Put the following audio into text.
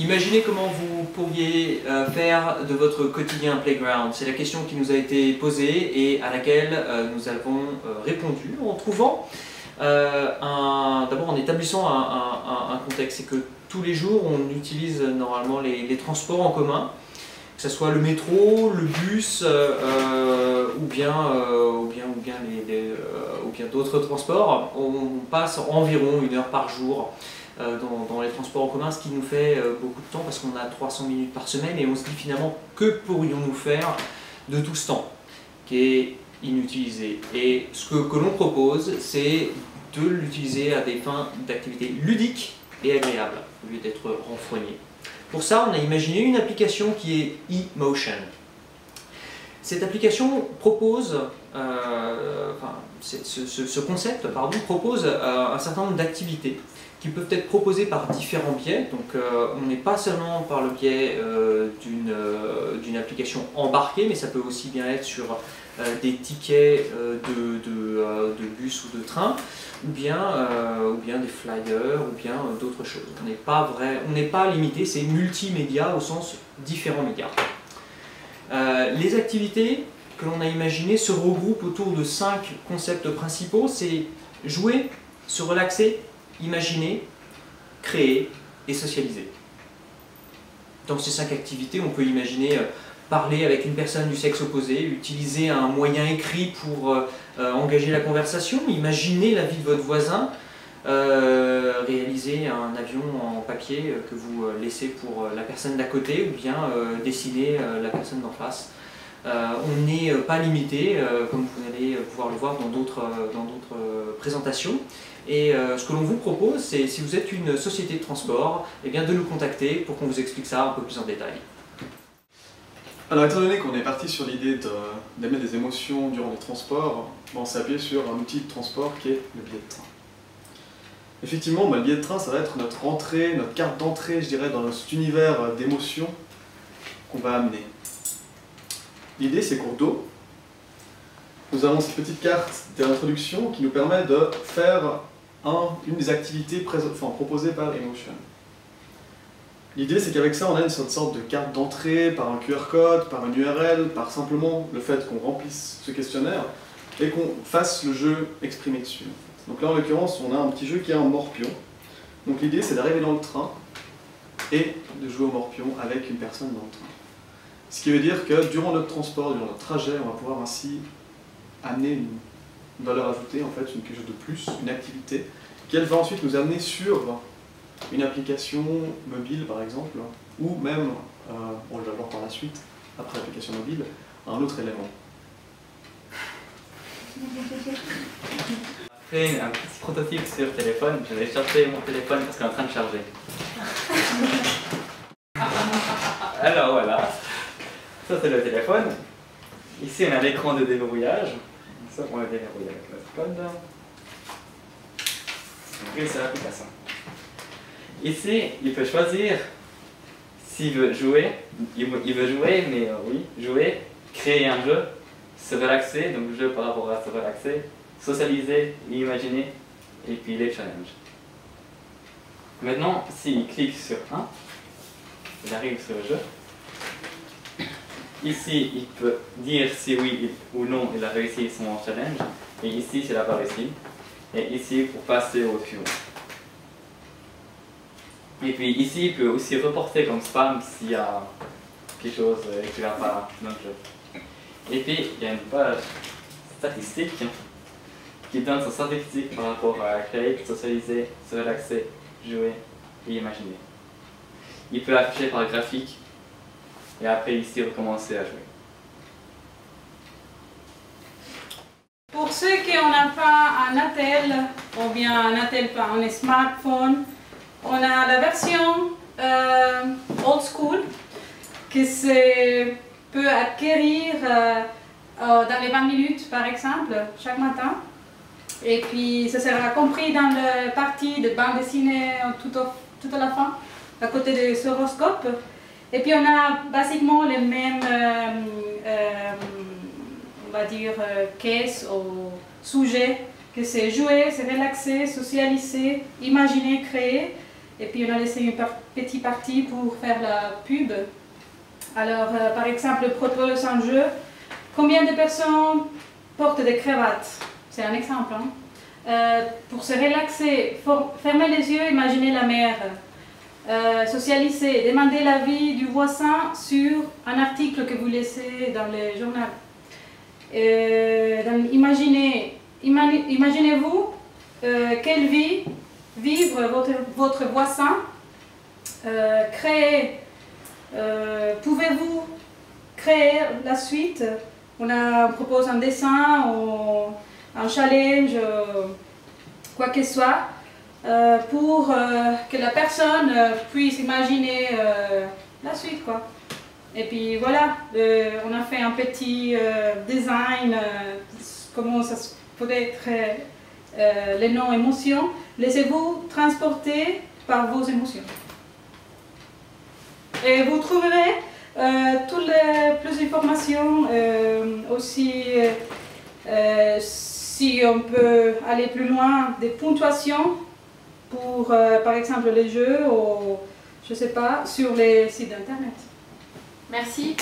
Imaginez comment vous pourriez faire de votre quotidien un playground. C'est la question qui nous a été posée et à laquelle nous avons répondu en trouvant, d'abord en établissant un contexte. C'est que tous les jours on utilise normalement les transports en commun, que ce soit le métro, le bus ou bien d'autres transports. On passe environ 1 heure par jour dans les transports en commun, ce qui nous fait beaucoup de temps parce qu'on a 300 minutes par semaine et on se dit finalement que pourrions-nous faire de tout ce temps qui est inutilisé. Et ce que l'on propose, c'est de l'utiliser à des fins d'activité ludique et agréable au lieu d'être renfrogné. Pour ça, on a imaginé une application qui est eMotion. Cette application propose, ce concept propose un certain nombre d'activités qui peuvent être proposées par différents biais. Donc on n'est pas seulement par le biais d'une application embarquée, mais ça peut aussi bien être sur des tickets de bus ou de train, ou bien des flyers, ou bien d'autres choses. On n'est pas limité, c'est multimédia au sens différents médias. Les activités que l'on a imaginées se regroupent autour de 5 concepts principaux. C'est jouer, se relaxer, imaginer, créer et socialiser. Dans ces 5 activités, on peut imaginer parler avec une personne du sexe opposé, utiliser un moyen écrit pour engager la conversation, imaginer la vie de votre voisin, réaliser un avion en papier que vous laissez pour la personne d'à côté, ou bien dessiner la personne d'en face. On n'est pas limité, comme vous allez pouvoir le voir dans d'autres présentations. Et ce que l'on vous propose, c'est, si vous êtes une société de transport, eh bien, de nous contacter pour qu'on vous explique ça un peu plus en détail. Alors, étant donné qu'on est parti sur l'idée d'amener des émotions durant les transports, on s'est appuyé sur un outil de transport qui est le billet de train. Effectivement, le billet de train, ça va être notre entrée, notre carte d'entrée, je dirais, dans notre univers d'émotions qu'on va amener. L'idée, c'est qu'au dos, nous avons cette petite carte d'introduction qui nous permet de faire une des activités proposées par eMotion. L'idée, c'est qu'avec ça, on a une sorte de carte d'entrée par un QR code, par une URL, par simplement le fait qu'on remplisse ce questionnaire et qu'on fasse le jeu exprimé dessus. Donc là, en l'occurrence, on a un petit jeu qui est un morpion. Donc l'idée, c'est d'arriver dans le train et de jouer au morpion avec une personne dans le train. Ce qui veut dire que durant notre transport, durant notre trajet, on va pouvoir ainsi amener une valeur ajoutée, en fait, quelque chose de plus, une activité, qui elle va ensuite nous amener sur une application mobile, par exemple, ou même, on va le voir par la suite, après l'application mobile, un autre élément. Après un petit prototype sur téléphone, je vais chercher mon téléphone parce qu'il est en train de charger. Alors voilà, ça c'est le téléphone. Ici on a l'écran de déverrouillage. Ça on le déverrouille avec notre code. Et c'est l'application. Ici, il peut choisir s'il veut jouer. Il veut jouer, mais oui, jouer, créer un jeu, se relaxer, donc jeu par rapport à se relaxer, socialiser, imaginer, et puis les challenges. Maintenant, s'il clique sur 1, il arrive sur le jeu. Ici, il peut dire si oui ou non il a réussi son challenge, et ici, s'il n'a pas réussi, et ici, pour passer au suivant. Et puis ici, il peut aussi reporter comme spam s'il y a quelque chose qui ne va pas dans le jeu. Et puis, il y a une page statistique qui donne son statistique par rapport à créer, socialiser, se relaxer, jouer et imaginer. Il peut afficher par graphique et après ici recommencer à jouer. Pour ceux qui n'ont pas un attel ou bien un attel par un smartphone, on a la version old school qui peut acquérir dans les 20 minutes par exemple, chaque matin. Et puis ça sera compris dans la partie de bande dessinée tout à la fin, à côté des horoscopes. Et puis on a basiquement les mêmes, on va dire, caisses ou sujets, que c'est jouer, c'est relaxer, socialiser, imaginer, créer. Et puis on a laissé une petite partie pour faire la pub. Alors, par exemple, propose un jeu. Combien de personnes portent des cravates? C'est un exemple. Hein. Pour se relaxer, fermez les yeux, imaginez la mer. Socialiser, demandez l'avis du voisin sur un article que vous laissez dans le journal. Imaginez-vous quelle vie vivre votre voisin, pouvez-vous créer la suite? On propose un dessin ou un challenge, quoi que ce soit, pour que la personne puisse imaginer la suite, quoi. Et puis voilà, on a fait un petit design, comment ça peut être les non-émotions. Laissez-vous transporter par vos émotions. Et vous trouverez toutes les plus d'informations, aussi si on peut aller plus loin, des ponctuations pour par exemple les jeux ou je sais pas, sur les sites internet. Merci.